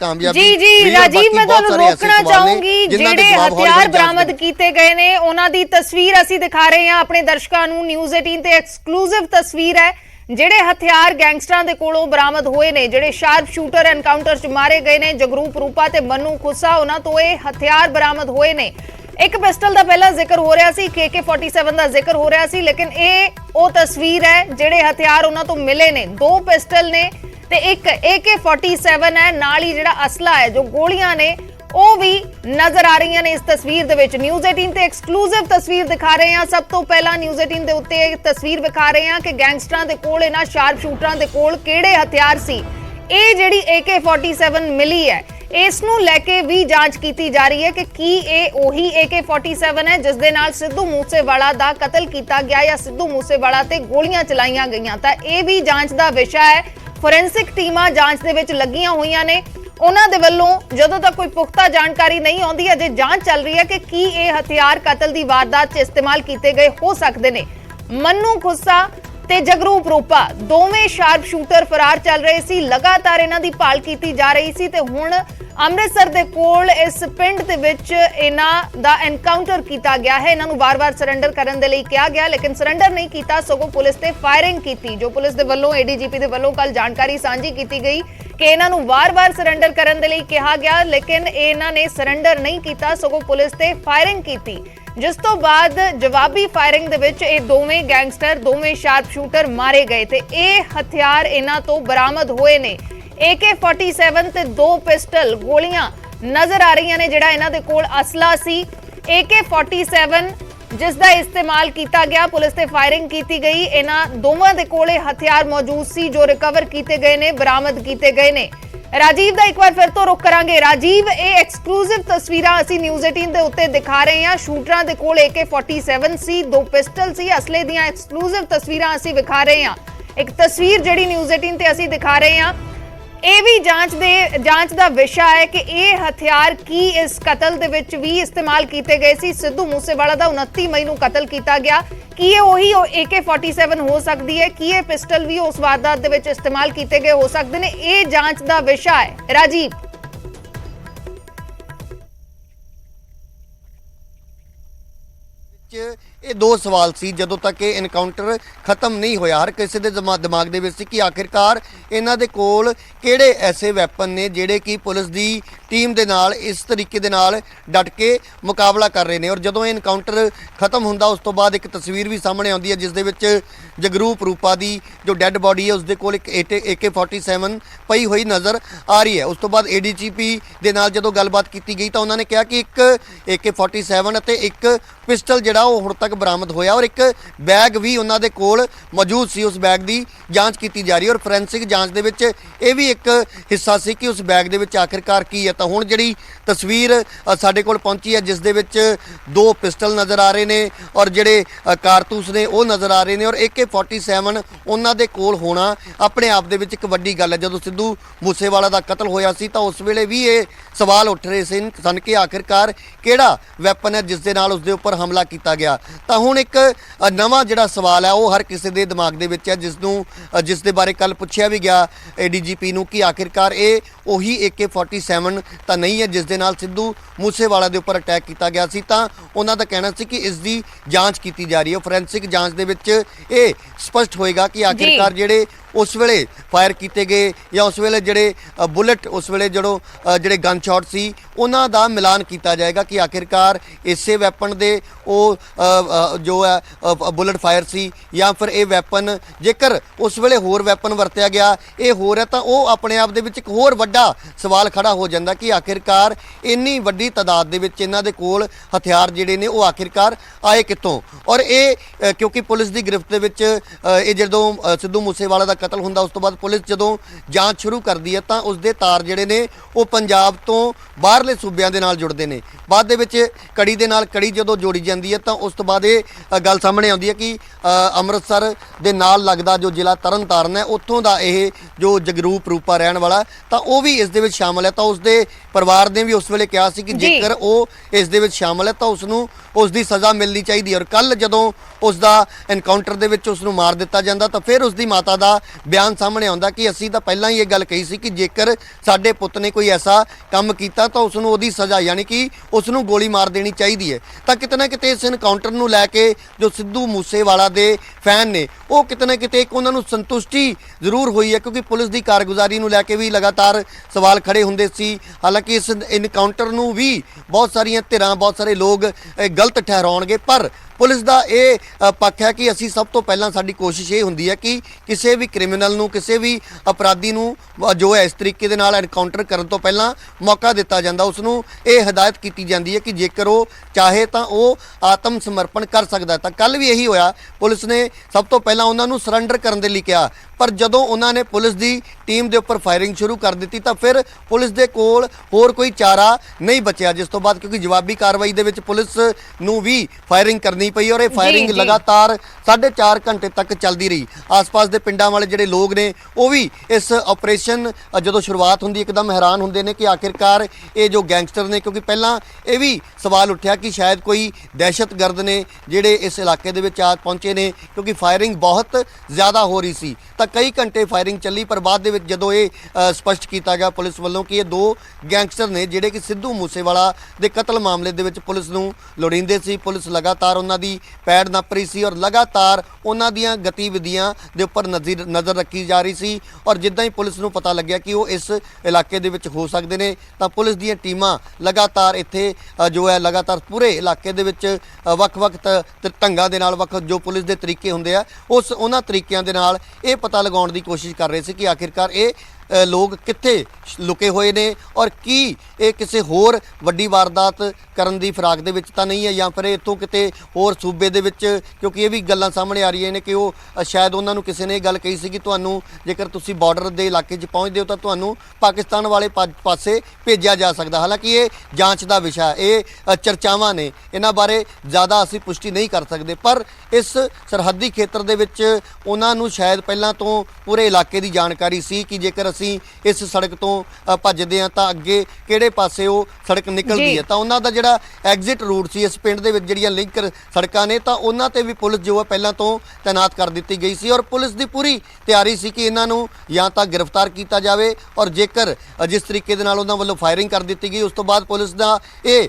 कामयाबी जी जी राजीव, मैं ਤੁਹਾਨੂੰ ਰੋਕਣਾ ਚਾਹੂੰਗੀ। ਜਿਹੜੇ ਹਥਿਆਰ ਬਰਾਮਦ ਕੀਤੇ ਗਏ ਨੇ ਉਹਨਾਂ ਦੀ ਤਸਵੀਰ ਅਸੀਂ ਦਿਖਾ ਰਹੇ ਹਾਂ ਆਪਣੇ ਦਰਸ਼ਕਾਂ ਨੂੰ। ਨਿਊਜ਼ 18 ਤੇ ਐਕਸਕਲੂਸਿਵ ਤਸਵੀਰ ਹੈ। ਜਿਹੜੇ ਹਥਿਆਰ ਗੈਂਗਸਟਰਾਂ ਦੇ ਕੋਲੋਂ ਬਰਾਮਦ ਹੋਏ ਨੇ, ਜਿਹੜੇ ਸ਼ਾਰਪ ਸ਼ੂਟਰ ਐਨਕਾਊਂਟਰ 'ਚ ਮਾਰੇ ਗਏ ਨੇ ਜਗਰੂਪ ਰੂਪਾ ਤੇ ਮੰਨੂ ਖੁੱਸਾ, ਉਹਨਾਂ ਤੋਂ ਇਹ ਹਥਿਆਰ ਬਰਾਮਦ ਹੋਏ ਨੇ। एक पिस्टल का पहला जिक्र हो रहा सी, AK-47 का जिक्र हो रहा सी, लेकिन ये वो तस्वीर है जेडे हथियार उन्हां तो मिले ने। 2 पिस्टल ने ते एक AK-47 है, नाल ही जेड़ा असला है, जो गोलियां ने वो भी नजर आ रही ने इस तस्वीर दे विच। न्यूज़ 18 ते एक्सक्लूसिव तस्वीर दिखा रहे हैं। सब तो पहला न्यूज़ 18 दे उत्ते तस्वीर दिखा रहे हैं कि गैंगस्टरां दे कोल, इन्हां शार्प शूटरां दे कोल किहड़े हथियार सी। ये जिहड़ी AK-47 मिली है, इस नूं लैके भी जांच की जा रही है कि की ये ओही AK-47 है जिस दे नाल सिद्धू मूसेवाला दा कतल किया गया या सिद्धू मूसेवाला ते गोलियां चलाईयां गईयां। तां ये भी जांच दा विषय है। फोरेंसिक टीमां जांच दे विच लगियां होईयां ने। उन्हां दे वल्लों जदों तक कोई पुख्ता जानकारी नहीं आउंदी, अजे जांच चल रही है कि की ये हथियार कतल दी वारदात च इस्तेमाल किए गए हो सकदे ने। मन्नू खुस्सा ते जगरूप रूपा दोवें शार्प शूटर फरार चल रहे सी। लगातार इन्हां दी भाल कीती जा रही सी ते हुण अमृतसर दे कोल इस पिंड दे विच इन्हां दा एनकाउंटर किया गया है। इन्हां नूं वार-वार सरेंडर करन दे लई कहा गया, लेकिन सरेंडर नहीं कीता, सगों पुलिस ते फायरिंग कीती। जो पुलिस दे वल्लों ADGP दे वल्लों कल जानकारी सांझी कीती गई कि इन्हां नूं वार-वार सरेंडर करन दे लई कहा गया, लेकिन इन्हां ने सरेंडर नहीं कीता, सगों पुलिस ते फायरिंग कीती। जिस तो बाद जवाबी फायरिंग दे विच ये दोवें गैंगस्टर, दोवें शार्प शूटर मारे गए थे। ये हथियार इन्हां तो बरामद होए ने। AK-47 ते 2 पिस्टल गोलियां नजर आ रही ने। जिहड़ा इन्हां दे कोल असला सी AK-47 जिस दा इस्तेमाल किया गया, पुलिस ते फायरिंग की गई। इन्हां दोवां दे कोले हथियार मौजूद सी जो रिकवर किए गए ने, बरामद किए गए ने। राजीव दा एक बार फिर तो रुख करांगे। राजीव, ये एक्सक्लूसिव तस्वीरां असीं न्यूज़ 18 दे उत्ते दिखा रहे हैं। शूटरां दे कोल AK-47 सी, 2 पिस्टल सी, असले दीयां एक्सक्लूसिव तस्वीरां असीं विखा रहे हैं। एक तस्वीर जिहड़ी न्यूज़ 18 ते असीं दिखा रहे हैं, ये भी जांच दा विषय है कि ये हथियार की इस कतल दे विच भी इस्तेमाल किए गए सी। सिद्धू मूसेवाला दा 29 मई नूं कतल किया गया। की ये वही AK-47 हो सकती है? की ये पिस्टल भी उस वारदात दे विच इस्तेमाल किए गए हो सकते हैं? ये जांच दा विषय है। राजीव, ਇਹ 2 ਸਵਾਲ ਸੀ ਜਦੋਂ ਤੱਕ ਇਹ ਐਨਕਾਊਂਟਰ ਖਤਮ ਨਹੀਂ ਹੋਇਆ। ਹਰ ਕਿਸੇ ਦੇ ਦਿਮਾਗ ਦੇ ਵਿੱਚ ਸੀ ਕਿ ਆਖਿਰਕਾਰ ਇਹਨਾਂ ਦੇ ਕੋਲ ਕਿਹੜੇ ਐਸੇ ਵੈਪਨ ਨੇ ਜਿਹੜੇ ਕਿ ਪੁਲਿਸ ਦੀ ਟੀਮ ਦੇ ਨਾਲ ਇਸ ਤਰੀਕੇ ਦੇ ਨਾਲ ਡਟ ਕੇ ਮੁਕਾਬਲਾ ਕਰ ਰਹੇ ਨੇ। ਔਰ ਜਦੋਂ ਇਹ ਐਨਕਾਊਂਟਰ ਖਤਮ ਹੁੰਦਾ ਉਸ ਤੋਂ ਬਾਅਦ ਇੱਕ ਤਸਵੀਰ ਵੀ ਸਾਹਮਣੇ ਆਉਂਦੀ ਹੈ ਜਿਸ ਦੇ ਵਿੱਚ ਜਗਰੂਪ ਰੂਪਾ ਦੀ ਜੋ ਡੈੱਡ ਬੋਡੀ ਹੈ ਉਸ ਦੇ ਕੋਲ ਇੱਕ AK-47 ਪਈ ਹੋਈ ਨਜ਼ਰ ਆ ਰਹੀ ਹੈ। ਉਸ ਤੋਂ ਬਾਅਦ ADGP ਦੇ ਨਾਲ ਜਦੋਂ ਗੱਲਬਾਤ ਕੀਤੀ ਗਈ ਤਾਂ ਉਹਨਾਂ ਨੇ ਕਿਹਾ ਕਿ ਇੱਕ AK-47 ਅਤੇ ਇੱਕ ਪਿਸਟਲ ਜਿਹੜਾ ਉਹ ਹੁਣ ਤੱਕ ਬਰਾਮਦ ਹੋਇਆ ਔਰ ਇੱਕ ਬੈਗ ਵੀ ਉਹਨਾਂ ਦੇ ਕੋਲ ਮੌਜੂਦ ਸੀ। ਉਸ ਬੈਗ ਦੀ ਜਾਂਚ ਕੀਤੀ ਜਾ ਰਹੀ ਹੈ ਔਰ ਫੋਰੈਂਸਿਕ ਜਾਂਚ ਦੇ ਵਿੱਚ ਇਹ ਵੀ ਇੱਕ ਹਿੱਸਾ ਸੀ ਕਿ ਉਸ ਬੈਗ ਦੇ ਵਿੱਚ ਆਖਿਰਕਾਰ ਕੀ ਹੈ। ਤਾਂ ਹੁਣ ਜਿਹੜੀ ਤਸਵੀਰ ਸਾਡੇ ਕੋਲ ਪਹੁੰਚੀ ਹੈ ਜਿਸ ਦੇ ਵਿੱਚ 2 ਪਿਸਟਲ ਨਜ਼ਰ ਆ ਰਹੇ ਨੇ ਔਰ ਜਿਹੜੇ ਕਾਰਤੂਸ ਨੇ ਉਹ ਨਜ਼ਰ ਆ ਰਹੇ ਨੇ ਔਰ AK-47 ਉਹਨਾਂ ਦੇ ਕੋਲ ਹੋਣਾ ਆਪਣੇ ਆਪ ਦੇ ਵਿੱਚ ਇੱਕ ਵੱਡੀ ਗੱਲ ਹੈ। ਜਦੋਂ ਸਿੱਧੂ ਮੂਸੇਵਾਲਾ ਦਾ ਕਤਲ ਹੋਇਆ ਸੀ ਤਾਂ ਉਸ ਵੇਲੇ ਵੀ ਇਹ ਸਵਾਲ ਉੱਠ ਰਹੇ ਸਨ ਕਿ ਆਖਿਰਕਾਰ ਕਿਹੜਾ ਵੈਪਨ ਹੈ ਜਿਸ ਦੇ ਨਾਲ ਉਸ ਦੇ ਉੱਪਰ ਹਮਲਾ ਕੀਤਾ ਗਿਆ। ਤਾਂ ਹੁਣ ਇੱਕ ਨਵਾਂ ਜਿਹੜਾ ਸਵਾਲ ਹੈ ਉਹ ਹਰ ਕਿਸੇ ਦੇ ਦਿਮਾਗ ਦੇ ਵਿੱਚ ਹੈ ਜਿਸ ਦੇ ਬਾਰੇ ਕੱਲ ਪੁੱਛਿਆ ਵੀ ਗਿਆ ADGP ਨੂੰ ਕਿ ਆਖਿਰਕਾਰ ਇਹ ਉਹੀ AK-47 ਤਾਂ ਨਹੀਂ ਹੈ ਜਿਸ ਦੇ ਨਾਲ ਸਿੱਧੂ ਮੂਸੇਵਾਲਾ ਦੇ ਉੱਪਰ ਅਟੈਕ ਕੀਤਾ ਗਿਆ ਸੀ। ਤਾਂ ਉਹਨਾਂ ਦਾ ਕਹਿਣਾ ਸੀ ਕਿ ਇਸ ਦੀ ਜਾਂਚ ਕੀਤੀ ਜਾ ਰਹੀ ਹੈ। ਫੋਰੈਂਸਿਕ ਜਾਂਚ ਦੇ ਵਿੱਚ ਇਹ ਸਪਸ਼ਟ ਹੋਏਗਾ ਕਿ ਆਖਿਰਕਾਰ ਜਿਹੜੇ उस वेले फायर किए गए या उस वेले जड़े बुलेट उस वेले जड़े गन शॉट सी उन्हां दा मिलान किया जाएगा कि आखिरकार इसे वैपन दे जो है बुलेट फायर सी या फिर ये वैपन जेकर उस वेले होर वैपन वरत्या गया ये होर है तो वह अपने आप दे विच एक होर वड्डा सवाल खड़ा हो जाता कि आखिरकार इन्नी वड्डी तादाद दे विच इन्हां दे कोल हथियार जिहड़े ने वो आखिरकार आए कितों। और ये क्योंकि पुलिस की गिरफ्त दे विच ये जदों सिद्धू मूसेवाला दा कतल हुंदा उस तो बाद पुलिस जदों जांच शुरू करदी है तो उसके तार जिहड़े ने वो पंजाब तो बाहरले सूबियां दे नाल जुड़दे ने। बाद दे विच कड़ी दे नाल कड़ी जदों जोड़ी जांदी है तो उस तो बाद ये गल सामने आउंदी है कि अमृतसर दे नाल लगदा जो जिला तरन ताਰਨ है उत्थों दा ये जो जगरूप रूपा रहण वाला तो वो भी इस दे विच शामिल है। तो उसके परिवार ने भी उस वेले कहा सी कि जेकर वो इस दे विच शामिल है तो उसनूं उसकी सज़ा मिलनी चाहिए। और कल जदों उसका एनकाउंटर दे विच उसनूं मार दिता जांदा तो फिर उसकी माता का ਬਿਆਨ ਸਾਹਮਣੇ ਆਉਂਦਾ ਕਿ ਅਸੀਂ ਤਾਂ ਪਹਿਲਾਂ ਹੀ ਇਹ ਗੱਲ ਕਹੀ ਸੀ ਕਿ ਜੇਕਰ ਸਾਡੇ ਪੁੱਤ ਨੇ ਕੋਈ ਐਸਾ ਕੰਮ ਕੀਤਾ ਤਾਂ ਉਸ ਨੂੰ ਉਹਦੀ ਸਜ਼ਾ ਯਾਨੀ ਕਿ ਉਸ ਨੂੰ ਗੋਲੀ ਮਾਰ ਦੇਣੀ ਚਾਹੀਦੀ ਹੈ। ਤਾਂ ਕਿਤੇ ਨਾ ਕਿਤੇ ਇਸ ਐਨਕਾਊਂਟਰ ਨੂੰ ਲੈ ਕੇ ਜੋ ਸਿੱਧੂ ਮੂਸੇਵਾਲਾ ਦੇ ਫੈਨ ਨੇ ਉਹ ਕਿਤੇ ਨਾ ਕਿਤੇ ਇੱਕ ਉਹਨਾਂ ਨੂੰ ਸੰਤੁਸ਼ਟੀ ਜ਼ਰੂਰ ਹੋਈ ਹੈ, ਕਿਉਂਕਿ ਪੁਲਿਸ ਦੀ ਕਾਰਗੁਜ਼ਾਰੀ ਨੂੰ ਲੈ ਕੇ ਵੀ ਲਗਾਤਾਰ ਸਵਾਲ ਖੜੇ ਹੁੰਦੇ ਸੀ। ਹਾਲਾਂਕਿ ਇਸ ਐਨਕਾਊਂਟਰ ਨੂੰ ਵੀ ਬਹੁਤ ਸਾਰੀਆਂ ਧਿਰਾਂ, ਬਹੁਤ ਸਾਰੇ ਲੋਕ ਗਲਤ ਠਹਿਰਾਉਣਗੇ, ਪਰ ਪੁਲਿਸ ਦਾ ਇਹ ਪੱਖ ਹੈ ਕਿ ਅਸੀਂ ਸਭ ਤੋਂ ਪਹਿਲਾਂ ਸਾਡੀ ਕੋਸ਼ਿਸ਼ ਇਹ ਹੁੰਦੀ ਹੈ ਕਿ ਕਿਸੇ ਵੀ ਕ੍ਰਿਮੀਨਲ ਨੂੰ, ਕਿਸੇ ਵੀ ਅਪਰਾਧੀ ਨੂੰ ਜੋ ਹੈ ਇਸ ਤਰੀਕੇ ਦੇ ਨਾਲ ਐਨਕਾਊਂਟਰ ਕਰਨ ਤੋਂ ਪਹਿਲਾਂ ਮੌਕਾ ਦਿੱਤਾ ਜਾਂਦਾ, ਉਸ ਨੂੰ ਇਹ ਹਦਾਇਤ ਕੀਤੀ ਜਾਂਦੀ ਹੈ ਕਿ ਜੇਕਰ ਉਹ ਚਾਹੇ ਤਾਂ ਉਹ ਆਤਮ ਸਮਰਪਣ ਕਰ ਸਕਦਾ। ਤਾਂ ਕੱਲ ਵੀ ਇਹੀ ਹੋਇਆ, ਪੁਲਿਸ ਨੇ ਸਭ ਤੋਂ ਪਹਿਲਾਂ ਉਹਨਾਂ ਨੂੰ ਸਰੈਂਡਰ ਕਰਨ ਦੇ ਲਈ ਕਿਹਾ, ਪਰ ਜਦੋਂ ਉਹਨਾਂ ਨੇ ਪੁਲਿਸ ਦੀ ਟੀਮ ਦੇ ਉੱਪਰ ਫਾਇਰਿੰਗ ਸ਼ੁਰੂ ਕਰ ਦਿੱਤੀ ਤਾਂ ਫਿਰ ਪੁਲਿਸ ਦੇ ਕੋਲ ਹੋਰ ਕੋਈ ਚਾਰਾ ਨਹੀਂ ਬਚਿਆ, ਜਿਸ ਤੋਂ ਬਾਅਦ ਕਿਉਂਕਿ ਜਵਾਬੀ ਕਾਰਵਾਈ ਦੇ ਵਿੱਚ ਪੁਲਿਸ ਨੂੰ ਵੀ ਫਾਇਰਿੰਗ ਕਰਨੀ ਪਈ ਔਰ ਇਹ ਫਾਇਰਿੰਗ ਲਗਾਤਾਰ 4.5 ਘੰਟੇ ਤੱਕ ਚੱਲਦੀ ਰਹੀ। ਆਸ-ਪਾਸ ਦੇ ਪਿੰਡਾਂ ਵਾਲੇ ਜਿਹੜੇ ਲੋਕ ਨੇ ਉਹ ਵੀ ਇਸ ਆਪਰੇਸ਼ਨ ਜਦੋਂ ਸ਼ੁਰੂਆਤ ਹੁੰਦੀ ਇੱਕਦਮ ਹੈਰਾਨ ਹੁੰਦੇ ਨੇ ਕਿ ਆਖਿਰਕਾਰ ਇਹ ਜੋ ਗੈਂਗਸਟਰ ਨੇ, ਕਿਉਂਕਿ ਪਹਿਲਾਂ ਇਹ ਵੀ ਸਵਾਲ ਉੱਠਿਆ ਕਿ ਸ਼ਾਇਦ ਕੋਈ ਦਹਿਸ਼ਤਗਰਦ ਨੇ ਜਿਹੜੇ ਇਸ ਇਲਾਕੇ ਦੇ ਵਿੱਚ ਆ ਪਹੁੰਚੇ ਨੇ, ਕਿਉਂਕਿ ਫਾਇਰਿੰਗ ਬਹੁਤ ਜ਼ਿਆਦਾ ਹੋ ਰਹੀ ਸੀ। ਤਾਂ ਕਈ ਘੰਟੇ ਫਾਇਰਿੰਗ ਚੱਲੀ, ਪਰ ਬਾਅਦ ਦੇ ਵਿੱਚ ਜਦੋਂ ਇਹ ਸਪਸ਼ਟ ਕੀਤਾ ਗਿਆ ਪੁਲਿਸ ਵੱਲੋਂ ਕਿ ਇਹ ਦੋ ਗੈਂਗਸਟਰ ਨੇ ਜਿਹੜੇ ਕਿ ਸਿੱਧੂ ਮੂਸੇਵਾਲਾ ਦੇ ਕਤਲ ਮਾਮਲੇ ਦੇ ਵਿੱਚ ਪੁਲਿਸ ਨੂੰ ਲੋੜੀਂਦੇ ਸੀ। ਪੁਲਿਸ ਲਗਾਤਾਰ ਉਹਨਾਂ ਦੀ ਪੈੜ ਨੱਪ ਰਹੀ ਸੀ ਔਰ ਲਗਾਤਾਰ ਉਹਨਾਂ ਦੀਆਂ ਗਤੀਵਿਧੀਆਂ ਦੇ ਉੱਪਰ ਨਜ਼ਰ ਰੱਖੀ ਜਾ ਰਹੀ ਸੀ ਔਰ ਜਿੱਦਾਂ ਹੀ ਪੁਲਿਸ ਨੂੰ ਪਤਾ ਲੱਗਿਆ ਕਿ ਉਹ ਇਸ ਇਲਾਕੇ ਦੇ ਵਿੱਚ ਹੋ ਸਕਦੇ ਨੇ ਤਾਂ ਪੁਲਿਸ ਦੀਆਂ ਟੀਮਾਂ ਲਗਾਤਾਰ ਇੱਥੇ ਜੋ ਹੈ ਲਗਾਤਾਰ ਪੂਰੇ ਇਲਾਕੇ ਦੇ ਵਿੱਚ ਵੱਖ-ਵੱਖ ਢੰਗਾਂ ਦੇ ਨਾਲ ਵੱਖ ਜੋ ਪੁਲਿਸ ਦੇ ਤਰੀਕੇ ਹੁੰਦੇ ਆ ਉਹਨਾਂ ਤਰੀਕਿਆਂ ਦੇ ਨਾਲ ਇਹ ਪਤਾ ਲਗਾਉਣ ਦੀ ਕੋਸ਼ਿਸ਼ ਕਰ ਰਹੇ ਸੀ ਕਿ ਆਖਿਰਕਾਰ ਇਹ ਲੋਕ ਕਿੱਥੇ ਲੁਕੇ ਹੋਏ ਨੇ ਔਰ ਕੀ ਇਹ ਕਿਸੇ ਹੋਰ ਵੱਡੀ ਵਾਰਦਾਤ ਕਰਨ ਦੀ ਫਿਰਾਕ ਦੇ ਵਿੱਚ ਤਾਂ ਨਹੀਂ ਹੈ ਜਾਂ ਫਿਰ ਇੱਥੋਂ ਕਿਤੇ ਹੋਰ ਸੂਬੇ ਦੇ ਵਿੱਚ, ਕਿਉਂਕਿ ਇਹ ਵੀ ਗੱਲਾਂ ਸਾਹਮਣੇ ਆ ਰਹੀਆਂ ਨੇ ਕਿ ਉਹ ਸ਼ਾਇਦ ਉਹਨਾਂ ਨੂੰ ਕਿਸੇ ਨੇ ਇਹ ਗੱਲ ਕਹੀ ਸੀ ਕਿ ਤੁਹਾਨੂੰ ਜੇਕਰ ਤੁਸੀਂ ਬਾਰਡਰ ਦੇ ਇਲਾਕੇ 'ਚ ਪਹੁੰਚਦੇ ਹੋ ਤਾਂ ਤੁਹਾਨੂੰ ਪਾਕਿਸਤਾਨ ਵਾਲੇ ਪਾਸੇ ਭੇਜਿਆ ਜਾ ਸਕਦਾ। ਹਾਲਾਂਕਿ ਇਹ ਜਾਂਚ ਦਾ ਵਿਸ਼ਾ, ਇਹ ਚਰਚਾਵਾਂ ਨੇ, ਇਹਨਾਂ ਬਾਰੇ ਜ਼ਿਆਦਾ ਅਸੀਂ ਪੁਸ਼ਟੀ ਨਹੀਂ ਕਰ ਸਕਦੇ, ਪਰ ਇਸ ਸਰਹੱਦੀ ਖੇਤਰ ਦੇ ਵਿੱਚ ਉਹਨਾਂ ਨੂੰ ਸ਼ਾਇਦ ਪਹਿਲਾਂ ਤੋਂ ਪੂਰੇ ਇਲਾਕੇ ਦੀ ਜਾਣਕਾਰੀ ਸੀ ਕਿ ਜੇਕਰ ਅਸੀਂ ਇਸ ਸੜਕ ਤੋਂ ਭੱਜਦੇ ਹਾਂ ਤਾਂ ਅੱਗੇ ਕਿਹੜੇ ਪਾਸੇ ਉਹ ਸੜਕ ਨਿਕਲਦੀ ਹੈ। ਤਾਂ ਉਹਨਾਂ ਦਾ ਜਿਹੜਾ ਐਗਜ਼ਿਟ ਰੂਟ ਸੀ ਇਸ ਪਿੰਡ ਦੇ ਵਿੱਚ ਜਿਹੜੀਆਂ ਲਿੰਕ ਸੜਕਾਂ ਨੇ ਤਾਂ ਉਹਨਾਂ ਤੇ ਵੀ ਪੁਲਿਸ ਜੋ ਹੈ ਪਹਿਲਾਂ ਤੋਂ ਤਾਇਨਾਤ ਕਰ ਦਿੱਤੀ ਗਈ ਸੀ ਔਰ ਪੁਲਿਸ ਦੀ ਪੂਰੀ ਤਿਆਰੀ ਸੀ ਕਿ ਇਹਨਾਂ ਨੂੰ ਜਾਂ ਤਾਂ ਗ੍ਰਿਫਤਾਰ ਕੀਤਾ ਜਾਵੇ ਔਰ ਜੇਕਰ ਜਿਸ ਤਰੀਕੇ ਦੇ ਨਾਲ ਉਹਨਾਂ ਵੱਲੋਂ ਫਾਇਰਿੰਗ ਕਰ ਦਿੱਤੀ ਗਈ ਉਸ ਤੋਂ ਬਾਅਦ ਪੁਲਿਸ ਦਾ ਇਹ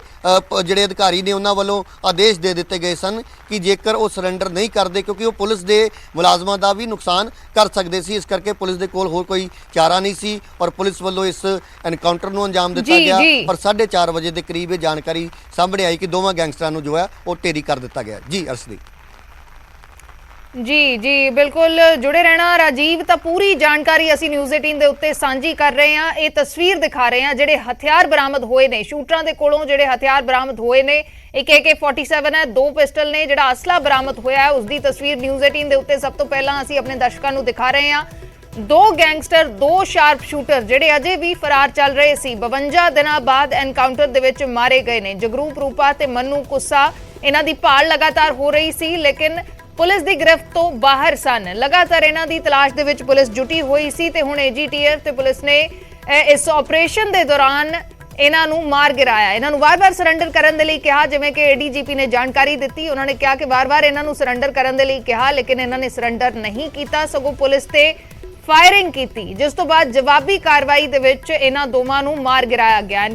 ਜਿਹੜੇ ਅਧਿਕਾਰੀ ਨੇ ਉਹਨਾਂ ਵੱਲੋਂ ਆਦੇਸ਼ ਦੇ ਦਿੱਤੇ ਗਏ ਸਨ ਕਿ ਜੇਕਰ ਉਹ ਸਰੈਂਡਰ ਨਹੀਂ ਕਰਦੇ ਕਿਉਂਕਿ ਉਹ ਪੁਲਿਸ ਦੇ ਮੁਲਾਜ਼ਮਾਂ ਦਾ ਵੀ ਨੁਕਸਾਨ ਕਰ ਸਕਦੇ ਸੀ, ਇਸ ਕਰਕੇ ਪੁਲਿਸ ਦੇ ਕੋਲ ਹੋਰ ਕੋਈ ਚਾਰਾ ਨਹੀਂ ਸੀ ਔਰ ਪੁਲਿਸ ਵੱਲੋਂ ਇਸ ਐਨਕਾਊਂਟਰ ਨੂੰ ਅੰਜਾਮ ਦਿੱਤਾ ਗਿਆ। ਪਰ 4:30 ਵਜੇ ਦੇ ਕਰੀਬ ਇਹ ਜਾਣਕਾਰੀ ਸਾਹਮਣੇ ਆਈ ਕਿ ਦੋਵਾਂ ਗੈਂਗਸਟਰਾਂ ਨੂੰ ਜੋ ਹੈ ਉਹ ਢੇਰੀ ਕਰ ਦਿੱਤਾ ਗਿਆ। ਜੀ ਅਰਸ਼ਦੀਪ। ਜੀ ਬਿਲਕੁਲ ਜੁੜੇ ਰਹਿਣਾ ਰਾਜੀਵ। ਤਾਂ ਪੂਰੀ ਜਾਣਕਾਰੀ ਅਸੀਂ ਨਿਊਜ਼ 18 ਦੇ ਉੱਤੇ ਸਾਂਝੀ ਕਰ ਰਹੇ ਹਾਂ। ਇਹ ਤਸਵੀਰ ਦਿਖਾ ਰਹੇ ਹਾਂ ਜਿਹੜੇ ਹਥਿਆਰ ਬਰਾਮਦ ਹੋਏ ਨੇ, ਸ਼ੂਟਰਾਂ ਦੇ ਕੋਲੋਂ ਜਿਹੜੇ ਹਥਿਆਰ ਬਰਾਮਦ ਹੋਏ ਨੇ, ਇੱਕ AK-47 ਹੈ, 2 ਪਿਸਟਲ ਨੇ, ਜਿਹੜਾ ਅਸਲਾ ਬਰਾਮਦ ਹੋਇਆ ਹੈ ਉਸ ਦੀ ਤਸਵੀਰ ਨਿਊਜ਼ 18 ਦੇ ਉੱਤੇ ਸਭ ਤੋਂ ਪਹਿਲਾਂ ਅਸੀਂ ਆਪਣੇ ਦਰਸ਼ਕਾਂ ਨੂੰ ਦਿਖਾ ਰਹੇ ਹਾਂ। 2 ਗੈਂਗਸਟਰ, 2 ਸ਼ਾਰਪ ਸ਼ੂਟਰ ਜਿਹੜੇ ਅਜੇ ਵੀ ਫਰਾਰ ਚੱਲ ਰਹੇ ਸੀ 52 ਦਿਨਾਂ ਬਾਅਦ ਐਨਕਾਊਂਟਰ ਦੇ ਵਿੱਚ ਮਾਰੇ ਗਏ ਨੇ। ਜਗਰੂਪ ਰੂਪਾ ਤੇ ਮੰਨੂ ਕੁੱਸਾ, ਇਹਨਾਂ ਦੀ ਭਾਲ ਲਗਾਤਾਰ ਹੋ ਰਹੀ ਸੀ ਲੇਕਿਨ ਪੁਲਿਸ ਦੀ ਗ੍ਰਿਫਤ ਤੋਂ ਬਾਹਰ ਸਨ। ਲਗਾਤਾਰ ਇਹਨਾਂ ਦੀ ਤਲਾਸ਼ ਦੇ ਵਿੱਚ ਪੁਲਿਸ ਜੁਟੀ ਹੋਈ ਸੀ ਤੇ ਹੁਣ AGTF ਤੇ ਪੁਲਿਸ ਨੇ ਇਸ ਆਪਰੇਸ਼ਨ ਦੇ ਦੌਰਾਨ ਇਹਨਾਂ ਨੂੰ ਮਾਰ ਗਿਰਾਇਆ। ਇਹਨਾਂ ਨੂੰ ਵਾਰ-ਵਾਰ ਸਰੈਂਡਰ ਕਰਨ ਦੇ ਲਈ ਕਿਹਾ, ਜਿਵੇਂ ਕਿ ADGP ਨੇ ਜਾਣਕਾਰੀ ਦਿੱਤੀ। ਉਹਨਾਂ ਨੇ ਕਿਹਾ ਕਿ ਵਾਰ-ਵਾਰ ਇਹਨਾਂ ਨੂੰ ਸਰੈਂਡਰ ਕਰਨ ਦੇ ਲਈ ਕਿਹਾ ਲੇਕਿਨ ਇਹਨਾਂ ਨੇ ਸਰੈਂਡਰ ਨਹੀਂ ਕੀਤਾ, ਸਗੋਂ ਪੁਲਿਸ ਤੇ ਫਾਇਰਿੰਗ ਕੀਤੀ, ਜਿਸ ਤੋਂ ਬਾਅਦ ਜਵਾਬੀ ਕਾਰਵਾਈ ਦੇ ਵਿੱਚ ਇਹਨਾਂ ਦੋਵਾਂ ਨੂੰ ਮਾਰ ਗਿਰਾਇਆ ਗਿਆ।